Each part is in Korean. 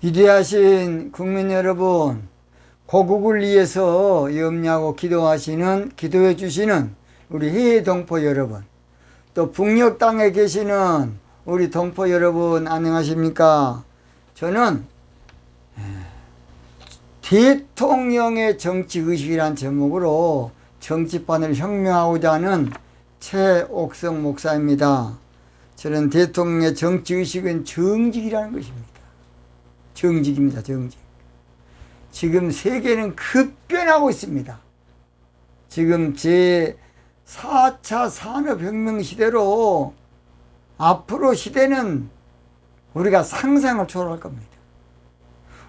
위대하신 국민 여러분, 고국을 위해서 염려하고 기도해 주시는 우리 해외 동포 여러분, 또 북녘 땅에 계시는 우리 동포 여러분 안녕하십니까? 저는 대통령의 정치의식이란 제목으로 정치판을 혁명하고자 하는 최옥성 목사입니다. 저는 대통령의 정치의식은 정직이라는 것입니다. 정직입니다. 정직. 지금 세계는 급변하고 있습니다. 지금 제4차 산업혁명 시대로 앞으로 시대는 우리가 상상을 초월할 겁니다.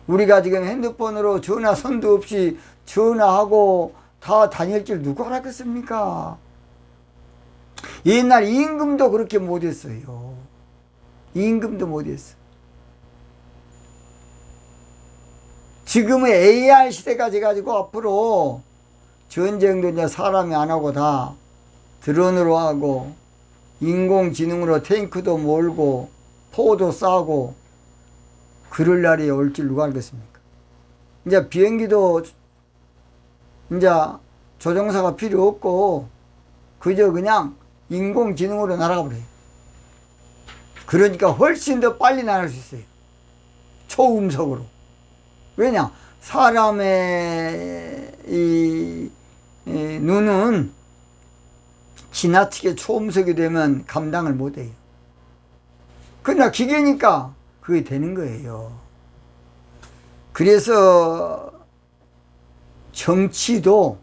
우리가 지금 핸드폰으로 전화선도 없이 전화하고 다 다닐 줄 누가 알았겠습니까? 옛날 임금도 그렇게 못했어요. 임금도 못했어. 지금은 AR 시대가 돼가지고 앞으로 전쟁도 이제 사람이 안 하고 다 드론으로 하고 인공지능으로 탱크도 몰고 포도 싸고 그럴 날이 올 줄 누가 알겠습니까? 이제 비행기도 이제 조종사가 필요 없고 그저 그냥 인공지능으로 날아가 버려요. 그러니까 훨씬 더 빨리 날아갈 수 있어요. 초음속으로. 왜냐? 사람의 눈은 지나치게 초음속이 되면 감당을 못해요. 그러나 기계니까 그게 되는 거예요. 그래서 정치도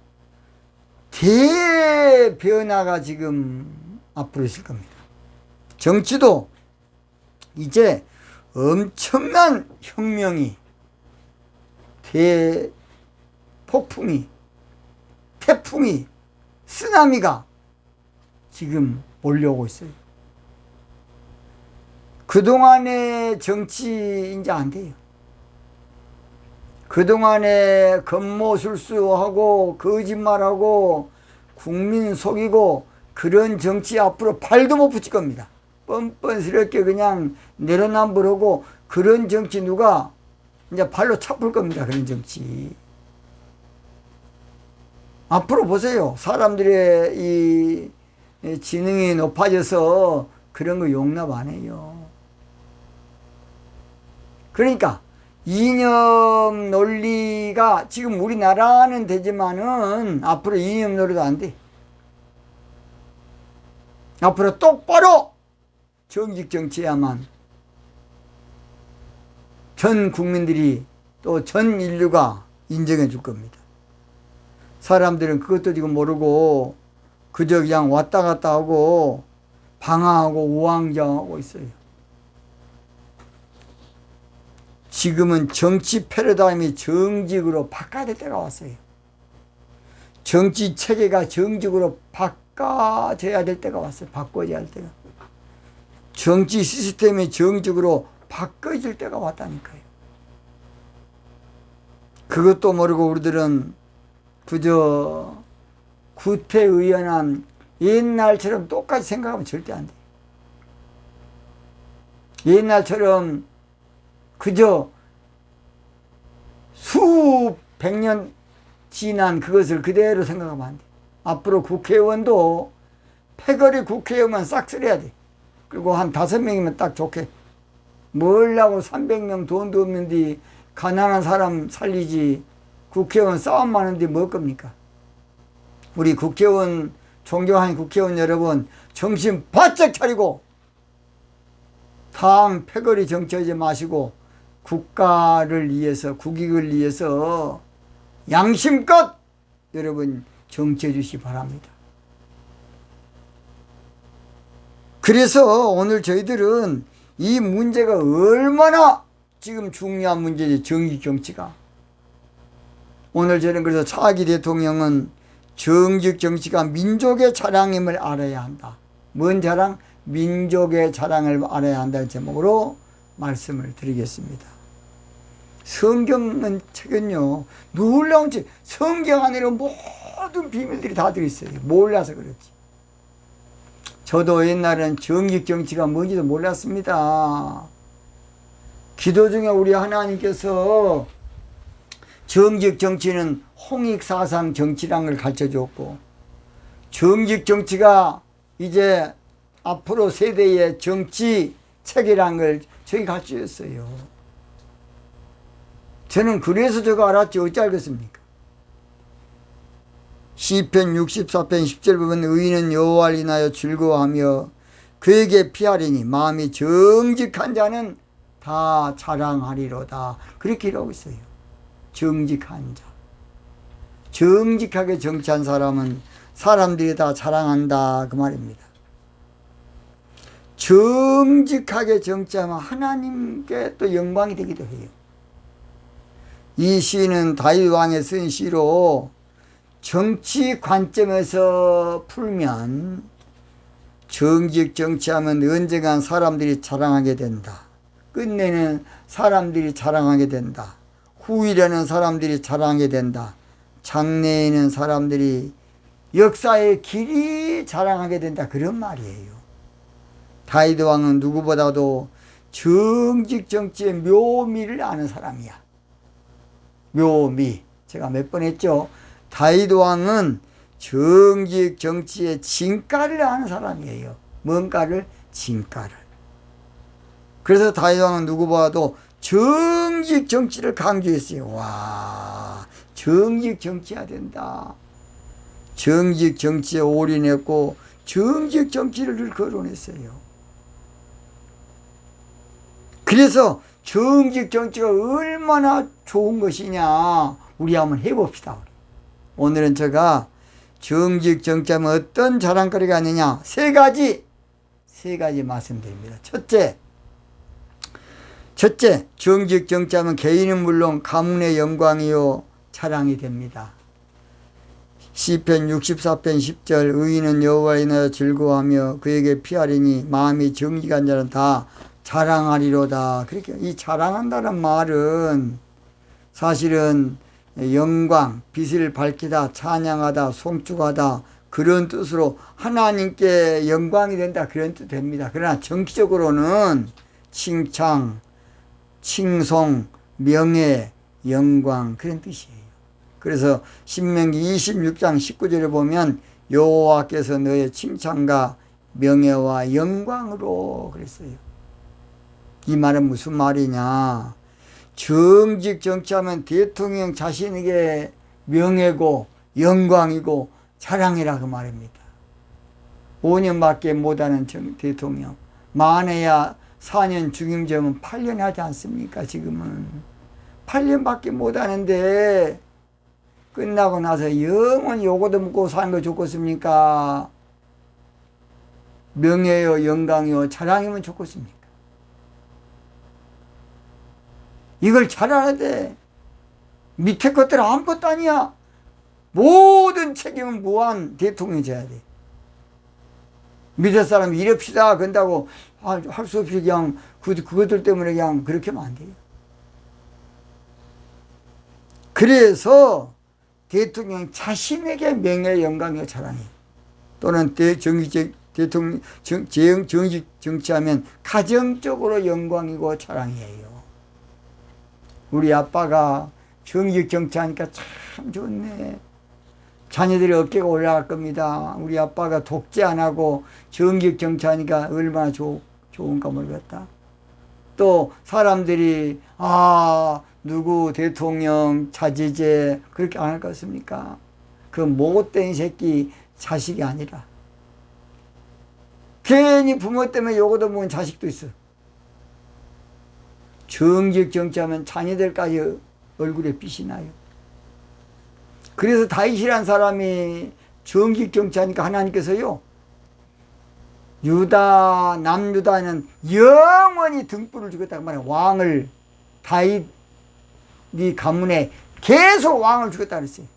대변화가 지금 앞으로 있을 겁니다. 정치도 이제 엄청난 혁명이 대폭풍이 태풍이 쓰나미가 지금 몰려오고 있어요. 그동안의 정치 이제 안 돼요. 그동안에 겉모술수하고 거짓말하고 국민 속이고 그런 정치 앞으로 발도 못 붙일 겁니다. 뻔뻔스럽게 그냥 내로남불하고 그런 정치 누가 이제 발로 차풀 겁니다. 그런 정치. 앞으로 보세요. 사람들의 이 지능이 높아져서 그런 거 용납 안 해요. 그러니까 이념 논리가 지금 우리나라는 되지만은 앞으로 이념 논리도 안 돼. 앞으로 똑바로 정직 정치해야만 전 국민들이 또 전 인류가 인정해 줄 겁니다. 사람들은 그것도 지금 모르고 그저 그냥 왔다 갔다 하고 방황하고 우왕좌왕하고 있어요. 지금은 정치 패러다임이 정직으로 바꿔야 될 때가 왔어요. 정치 체계가 정직으로 바꿔져야 될 때가 왔어요. 바꿔져야 할 때가. 정치 시스템이 정직으로 바꿔질 때가 왔다니까요. 그것도 모르고 우리들은 그저 구태의연한 옛날처럼 똑같이 생각하면 절대 안 돼. 옛날처럼 그저 수백 년 지난 그것을 그대로 생각하면 안 돼. 앞으로 국회의원도 패거리 국회의원만 싹 쓸어야 돼. 그리고 한 5명이면 딱 좋게. 뭘 하고 300명 돈도 없는데 가난한 사람 살리지. 국회의원 싸움 많은데 뭘 겁니까? 우리 국회의원, 존경하는 국회의원 여러분, 정신 바짝 차리고 당 패거리 정치하지 마시고 국가를 위해서, 국익을 위해서 양심껏 여러분 정치해 주시기 바랍니다. 그래서 오늘 저희들은 이 문제가 얼마나 지금 중요한 문제지, 정치 정치가. 오늘 저는 그래서 차기 대통령은 정직 정치가 민족의 자랑임을 알아야 한다. 뭔 자랑? 민족의 자랑을 알아야 한다는 제목으로 말씀을 드리겠습니다. 성경은 책은요, 놀라운 책, 성경 안에는 모든 비밀들이 다 들어있어요. 몰라서 그렇지. 저도 옛날엔 정직 정치가 뭔지도 몰랐습니다. 기도 중에 우리 하나님께서 정직 정치는 홍익사상 정치라는 걸 가르쳐 줬고, 정직 정치가 이제 앞으로 세대의 정치 체계라는 걸 저희 가르쳐 줬어요. 저는 그래서 저거 알았지 어찌 알겠습니까? 시편 64편 10절 보면 의인은 여호와를 인하여 즐거워하며 그에게 피하리니 마음이 정직한 자는 다 자랑하리로다. 그렇게 이러고 있어요. 정직한 자. 정직하게 정치한 사람은 사람들이 다 자랑한다 그 말입니다. 정직하게 정치하면 하나님께 또 영광이 되기도 해요. 이 시는 다윗 왕이 쓴 시로 정치 관점에서 풀면 정직 정치하면 언젠간 사람들이 자랑하게 된다. 끝내는 사람들이 자랑하게 된다. 후일에는 사람들이 자랑하게 된다. 장래에는 사람들이 역사의 길이 자랑하게 된다. 그런 말이에요. 다윗 왕은 누구보다도 정직 정치의 묘미를 아는 사람이야. 묘미. 제가 몇 번 했죠. 다윗 왕은 정직 정치의 진가를 아는 사람이에요. 뭔가를? 진가를. 그래서 다윗 왕은 누구보다도 정직 정치를 강조했어요. 와, 정직 정치해야 된다. 정직 정치에 올인했고 정직 정치를 늘 거론했어요. 그래서 정직 정치가 얼마나 좋은 것이냐 우리 한번 해봅시다. 오늘은 제가 정직 정치하면 어떤 자랑거리가 있느냐 세 가지 말씀드립니다. 첫째, 정직 정치하면 개인은 물론 가문의 영광이요 자랑이 됩니다. 시편 64편 10절 의인은 여호와를 인하여 즐거워하며 그에게 피하리니 마음이 정직한 자는 다 자랑하리로다. 그렇게 이 자랑한다는 말은 사실은 영광, 빛을 밝히다, 찬양하다, 송축하다 그런 뜻으로 하나님께 영광이 된다 그런 뜻 됩니다. 그러나 정치적으로는 칭찬, 칭송, 명예, 영광 그런 뜻이에요. 그래서 신명기 26장 19절에 보면 여호와께서 너의 칭찬과 명예와 영광으로 그랬어요. 이 말은 무슨 말이냐? 정직 정치하면 대통령 자신에게 명예고 영광이고 자랑이라 그 말입니다. 5년밖에 못하는 대통령 많아야 4년 중임제면 8년 하지 않습니까? 지금은 8년밖에 못하는데 끝나고 나서 영원히 요거도 먹고 사는 거 좋겠습니까? 명예요 영광이요 자랑이면 좋겠습니까? 이걸 잘 알아야 돼. 밑에 것들 아무것도 아니야. 모든 책임은 무한 대통령이 져야 돼. 밑에 사람이 이럽시다 그런다고 할 수 없이 그냥 그것들 때문에 그냥 그렇게 하면 안 돼요. 그래서 대통령 자신에게 명예 영광이 자랑해. 또는 대통령 정직 정치하면 가정적으로 영광이고 자랑이에요. 우리 아빠가 정직 정치하니까 참 좋네. 자녀들이 어깨가 올라갈 겁니다. 우리 아빠가 독재 안 하고 정직 정치하니까 얼마나 좋은가 모르겠다. 또 사람들이 누구 대통령 자제제 그렇게 안 할 것 같습니까? 그 못된 새끼 자식이 아니라 괜히 부모 때문에 요거도 먹은 자식도 있어. 정직 정치하면 자녀들까지 얼굴에 빛이 나요. 그래서 다윗이란 사람이 정직 정치하니까 하나님께서요 남유다는 영원히 등불을 주겠다고 말해요. 왕을 다윗이 가문에 계속 왕을 주겠다고 그랬어요.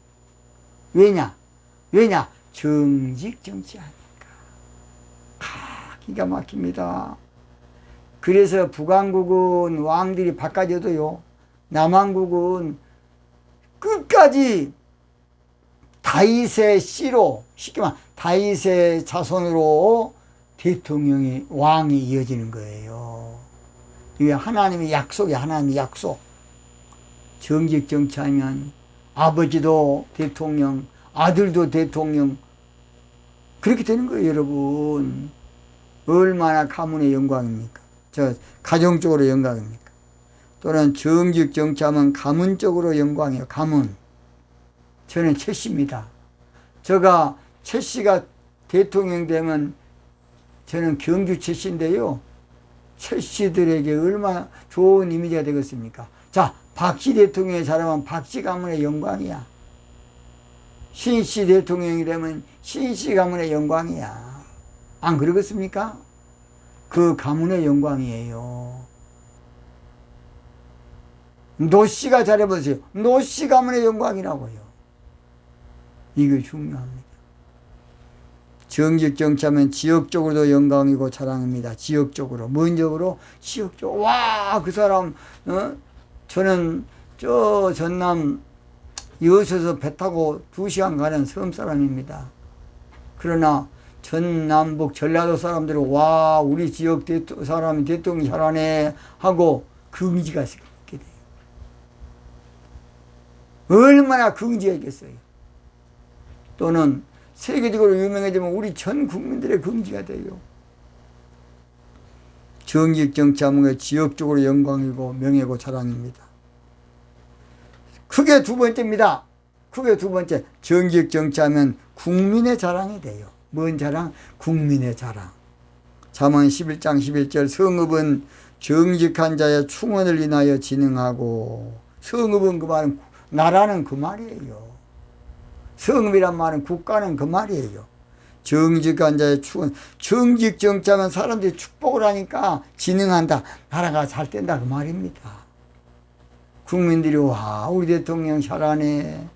왜냐? 정직 정치하니까. 기가 막힙니다. 그래서 북왕국은 왕들이 바꿔져도요 남왕국은 끝까지 다윗의 씨로 쉽게 말하면 다윗의 자손으로 대통령이 왕이 이어지는 거예요. 이게 하나님의 약속이야. 하나님의 약속. 정직 정치하면 아버지도 대통령, 아들도 대통령, 그렇게 되는 거예요, 여러분. 얼마나 가문의 영광입니까? 가정적으로 영광입니까? 또는 정직 정치하면 가문적으로 영광이에요. 가문. 저는 최 씨입니다. 최 씨가 대통령 되면 저는 경주 최 씨인데요. 최 씨들에게 얼마나 좋은 이미지가 되겠습니까? 자, 박 씨 대통령이 잘하면 박 씨 가문의 영광이야. 신 씨 대통령이 되면 신 씨 가문의 영광이야. 안 그러겠습니까? 그 가문의 영광이에요. 노 씨가 잘해보세요. 노 씨 가문의 영광이라고요. 이게 중요합니다. 정직 정치하면 지역적으로도 영광이고 자랑입니다. 지역적으로. 뭔적으로? 지역적으로. 와, 그 사람, 저는 저 전남 여수에서 배 타고 2시간 가는 섬 사람입니다. 그러나 전남북 전라도 사람들은 와, 우리 지역 사람이 대통령 잘하네 하고 긍지가 있게 돼요. 얼마나 긍지가 있겠어요. 또는 세계적으로 유명해지면 우리 전 국민들의 긍지가 돼요. 정직 정치하면 지역적으로 영광이고 명예고 자랑입니다. 크게 두 번째입니다. 크게 두 번째. 정직 정치하면 국민의 자랑이 돼요. 뭔 자랑? 국민의 자랑. 잠언 11장 11절 성읍은 정직한 자의 충언을 인하여 진흥하고, 성읍은 그 말은 나라는 그 말이에요. 성읍이란 말은 국가는 그 말이에요. 정직한 자의 축은, 정직 정치하면 사람들이 축복을 하니까 진흥한다. 나라가 잘 된다 그 말입니다. 국민들이 와, 우리 대통령 잘하네,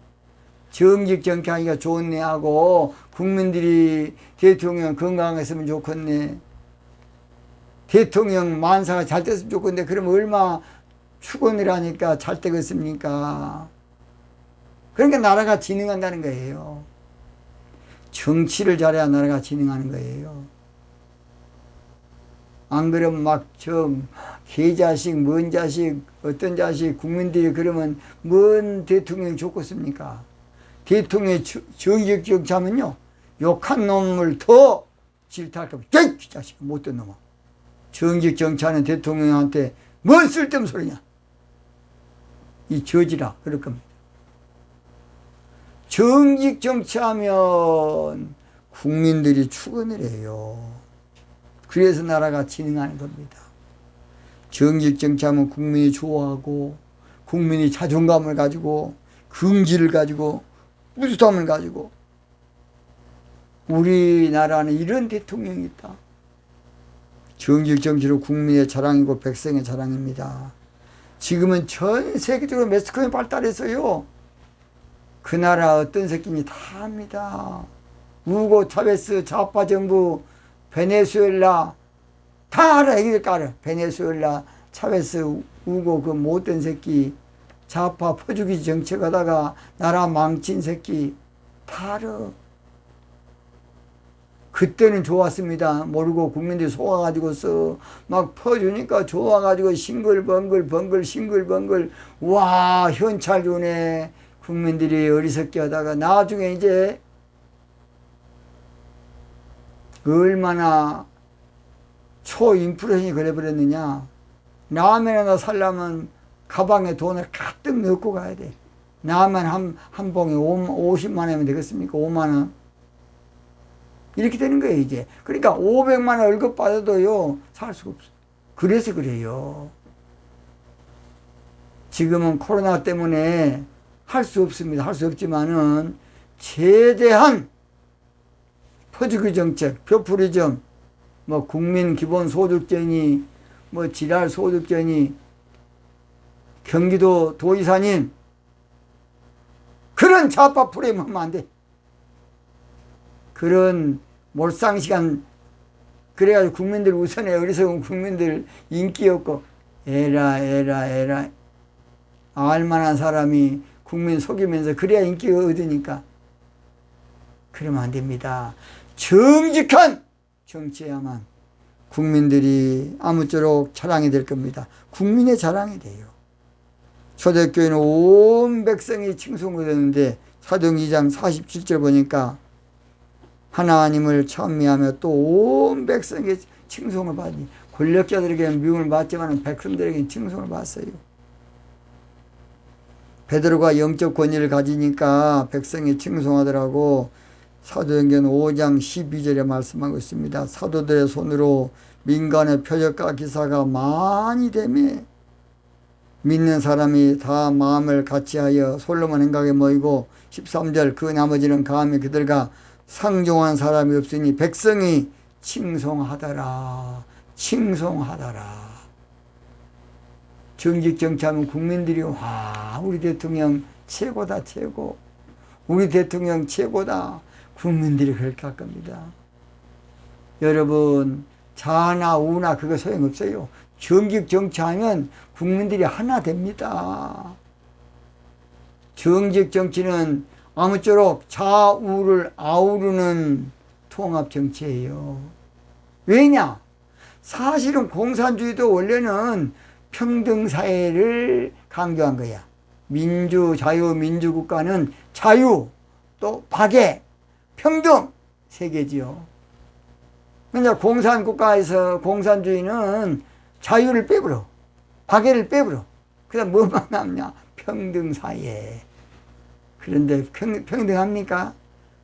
정직 정치하니까 좋네 하고, 국민들이 대통령 건강했으면 좋겠네, 대통령 만사가 잘 됐으면 좋겠네. 그러면 얼마 축원을 하니까 잘 되겠습니까? 그러니까 나라가 진흥한다는 거예요. 정치를 잘해야 나라가 진흥하는 거예요. 안 그러면 개자식, 뭔 자식, 어떤 자식, 국민들이 그러면 뭔 대통령이 좋겠습니까? 대통령이 정직 정치하면요, 욕한 놈을 더 질타할까 봐, 이 자식, 못된 놈아. 정직 정치하는 대통령한테 뭔 쓸데없는 소리냐, 이 저지라, 그럴 겁니다. 정직 정치하면 국민들이 축원을 해요. 그래서 나라가 진흥하는 겁니다. 정직 정치하면 국민이 좋아하고, 국민이 자존감을 가지고, 긍지를 가지고, 뿌듯함을 가지고, 우리나라는 이런 대통령이 있다. 정직 정치로 국민의 자랑이고 백성의 자랑입니다. 지금은 전 세계적으로 매스컴이 발달해서요, 그 나라 어떤 새끼인지 다 압니다. 우고 차베스 좌파 정부, 베네수엘라 다 알아. 이게 알아. 베네수엘라 차베스 우고 그 못된 새끼, 좌파 퍼주기 정책하다가 나라 망친 새끼 다 알아. 그때는 좋았습니다. 모르고 국민들이 속아가지고서 막 퍼주니까 좋아가지고 싱글벙글 싱글벙글, 와 현찰 주네. 국민들이 어리석게 하다가 나중에 이제 얼마나 초인플레이션이 걸려버렸느냐. 라면 하나 살려면 가방에 돈을 가득 넣고 가야 돼. 라면 한 봉에 50만 원이면 되겠습니까? 5만 원. 이렇게 되는 거예요, 이제. 그러니까 500만 원 월급 받아도요, 살 수가 없어. 그래서 그래요. 지금은 코로나 때문에 할 수 없습니다. 할 수 없지만은 최대한 퍼주기 정책, 표풀이점, 국민 기본 소득제니, 지랄 소득제니, 경기도 도의사님, 그런 좌파 프레임 하면 안 돼. 그런 몰상시간, 그래가지고 국민들 우선에 어리석은 국민들 인기 없고, 에라 알만한 사람이 국민 속이면서 그래야 인기가 얻으니까. 그러면 안 됩니다. 정직한 정치해야만 국민들이 아무쪼록 자랑이 될 겁니다. 국민의 자랑이 돼요. 초대교회는 온 백성이 칭송을 했는데 사도행 2장 47절 보니까 하나님을 찬미하며 또 온 백성이 칭송을 받으니 권력자들에게는 미움을 받지만 백성들에게는 칭송을 받았어요. 베드로가 영적 권위를 가지니까 백성이 칭송하더라고. 사도행전 5장 12절에 말씀하고 있습니다. 사도들의 손으로 민간의 표적과 기사가 많이 되매 믿는 사람이 다 마음을 같이하여 솔로몬 행각에 모이고 13절 그 나머지는 감히 그들과 상종한 사람이 없으니 백성이 칭송하더라. 칭송하더라. 정직 정치하면 국민들이 와 우리 대통령 최고다 최고. 우리 대통령 최고다. 국민들이 그렇게 할 겁니다. 여러분 좌나 우나 그거 소용없어요. 정직 정치하면 국민들이 하나 됩니다. 정직 정치는 아무쪼록 좌우를 아우르는 통합 정치예요. 왜냐? 사실은 공산주의도 원래는 평등사회를 강조한 거야. 민주, 자유, 민주국가는 자유, 또 박애, 평등 세 개지요. 근데 공산국가에서 공산주의는 자유를 빼버려. 박애를 빼버려. 그 다음 뭐만 남냐? 평등사회. 그런데 평등합니까?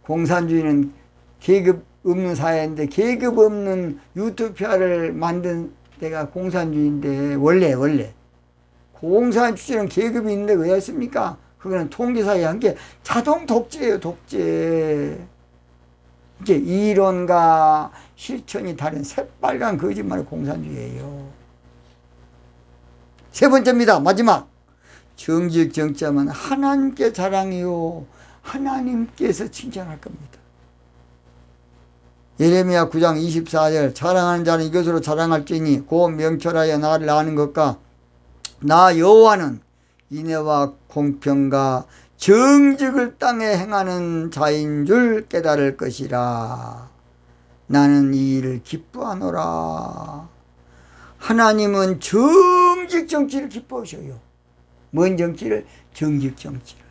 공산주의는 계급 없는 사회인데 계급 없는 유토피아를 만든 데가 공산주의인데 원래 공산주의는 계급이 있는데 왜 했습니까? 그거는 통계사회에 한 게 자동 독재예요. 독재. 이게 이론과 실천이 다른 새빨간 거짓말의 공산주의예요. 세 번째입니다. 마지막. 정직 정치하면 하나님께 자랑이요. 하나님께서 칭찬할 겁니다. 예레미야 9장 24절 자랑하는 자는 이것으로 자랑할지니 곧 명철하여 나를 아는 것과 나 여호와는 인애와 공평과 정직을 땅에 행하는 자인 줄 깨달을 것이라. 나는 이 일을 기뻐하노라. 하나님은 정직 정치를 기뻐하셔요. 뭔 정치를? 정직 정치를.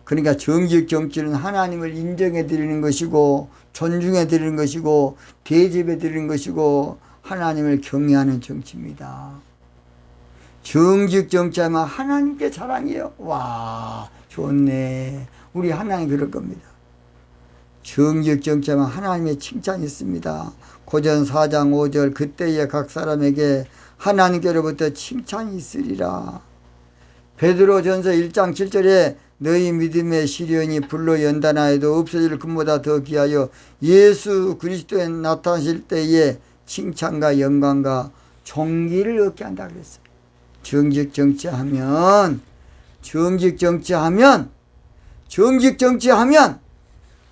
그러니까 정직 정치는 하나님을 인정해 드리는 것이고 존중해 드리는 것이고 대접해 드리는 것이고 하나님을 경외하는 정치입니다. 정직 정치하면 하나님께 자랑이에요. 와 좋네. 우리 하나님 그럴 겁니다. 정직 정치하면 하나님의 칭찬이 있습니다. 고전 4장 5절 그때에 각 사람에게 하나님께로부터 칭찬이 있으리라. 베드로전서 1장 7절에 너희 믿음의 시련이 불로 연단하여도 없어질 금보다 더 귀하여 예수 그리스도에 나타나실 때에 칭찬과 영광과 존귀를 얻게 한다 그랬어요. 정직 정치하면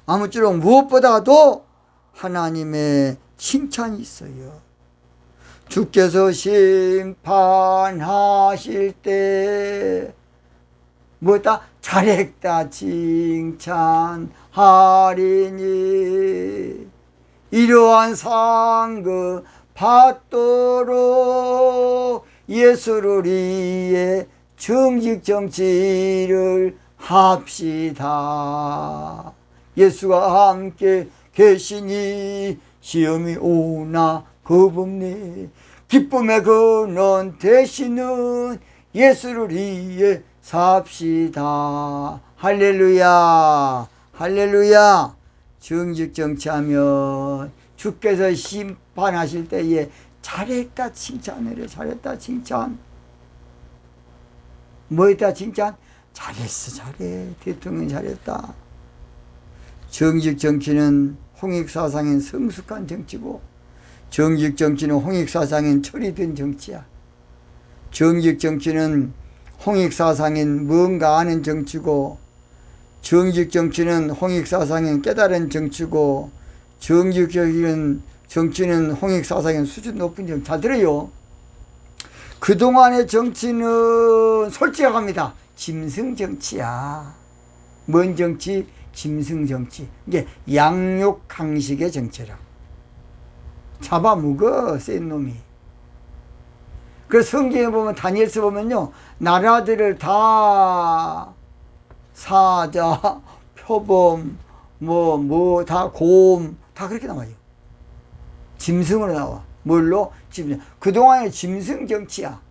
아무쪼록 무엇보다도 하나님의 칭찬이 있어요. 주께서 심판하실 때 뭐다? 잘했다 칭찬하리니 이러한 상급 받도록 예수를 위해 정직 정치를 합시다. 예수가 함께 계시니 시험이 오나 겁없네. 기쁨의 근원 되시는 예수를 위해 삽시다. 할렐루야 할렐루야. 정직 정치하면 주께서 심판하실 때에 잘했다 칭찬을 해. 잘했다 칭찬. 뭐했다 칭찬? 잘했어 잘해. 대통령 잘했다. 정직 정치는 홍익사상인 성숙한 정치고 정직 정치는 홍익사상인 철이 든 정치야. 정직 정치는 홍익사상인 뭔가 아는 정치고 정직 정치는 홍익사상인 깨달은 정치고 정직 정치는 홍익사상인 수준 높은 정치. 잘 들어요. 그동안의 정치는 솔직합니다. 짐승정치야. 뭔 정치? 짐승정치. 이게 양육강식의 정치라. 잡아먹어, 센 놈이. 그래서 성경에 보면, 다니엘서 보면요, 나라들을 다 사자, 표범, 다 곰, 다 그렇게 나와요. 짐승으로 나와. 뭘로? 짐승. 그동안의 짐승 정치야.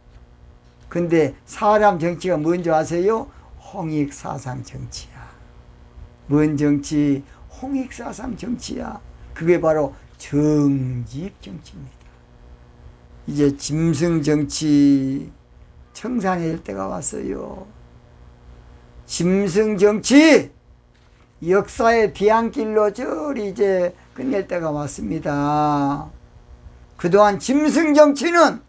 근데 사람 정치가 뭔지 아세요? 홍익사상 정치야. 뭔 정치? 홍익사상 정치야. 그게 바로 정직 정치입니다. 이제 짐승 정치 청산해질 때가 왔어요. 짐승 정치 역사의 뒤안길로 저리 이제 끝낼 때가 왔습니다. 그동안 짐승 정치는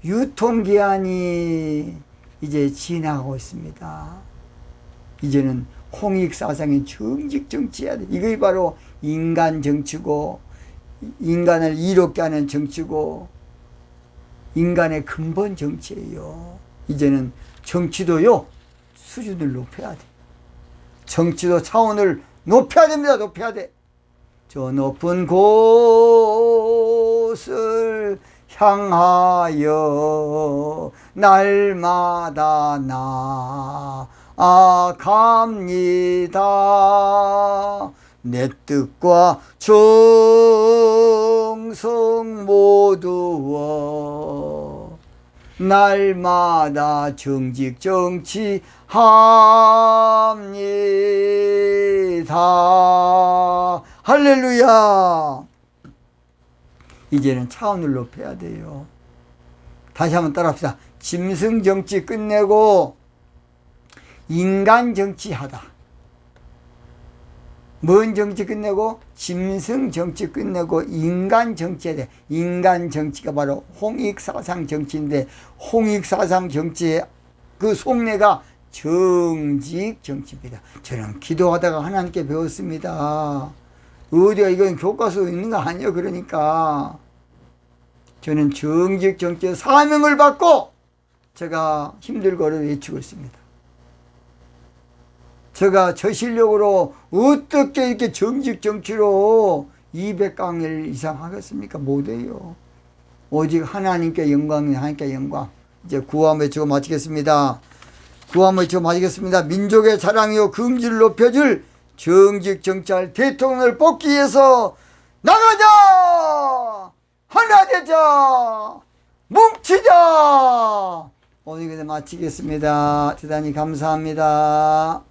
유통기한이 이제 지나가고 있습니다. 이제는 홍익사상의 정직 정치해야 돼. 이게 바로 인간 정치고, 인간을 이롭게 하는 정치고, 인간의 근본 정치예요. 이제는 정치도요, 수준을 높여야 돼. 정치도 차원을 높여야 됩니다. 높여야 돼. 저 높은 곳을 향하여 날마다 나아갑니다. 내 뜻과 정성 모두어 날마다 정직 정치합니다. 할렐루야. 이제는 차원을 높여야 돼요. 다시 한번 따라합시다. 짐승 정치 끝내고 인간 정치하다. 뭔 정치 끝내고? 짐승 정치 끝내고 인간 정치해야 돼. 인간 정치가 바로 홍익사상 정치인데, 홍익사상 정치의 그 속내가 정직 정치입니다. 저는 기도하다가 하나님께 배웠습니다. 어디가 이건 교과서에 있는 거 아니에요. 그러니까 저는 정직 정치의 사명을 받고 제가 힘들고 외치고 있습니다. 제가 저 실력으로 어떻게 이렇게 정직 정치로 200강을 이상 하겠습니까? 못해요. 오직 하나님께 영광이, 하나님께 영광. 이제 구함 외치고 마치겠습니다. 구함 외치고 마치겠습니다. 민족의 자랑이요 긍지를 높여줄 정직 정치할 대통령을 뽑기 위해서 나가자! 하나 되자! 뭉치자! 오늘 그냥 마치겠습니다. 대단히 감사합니다.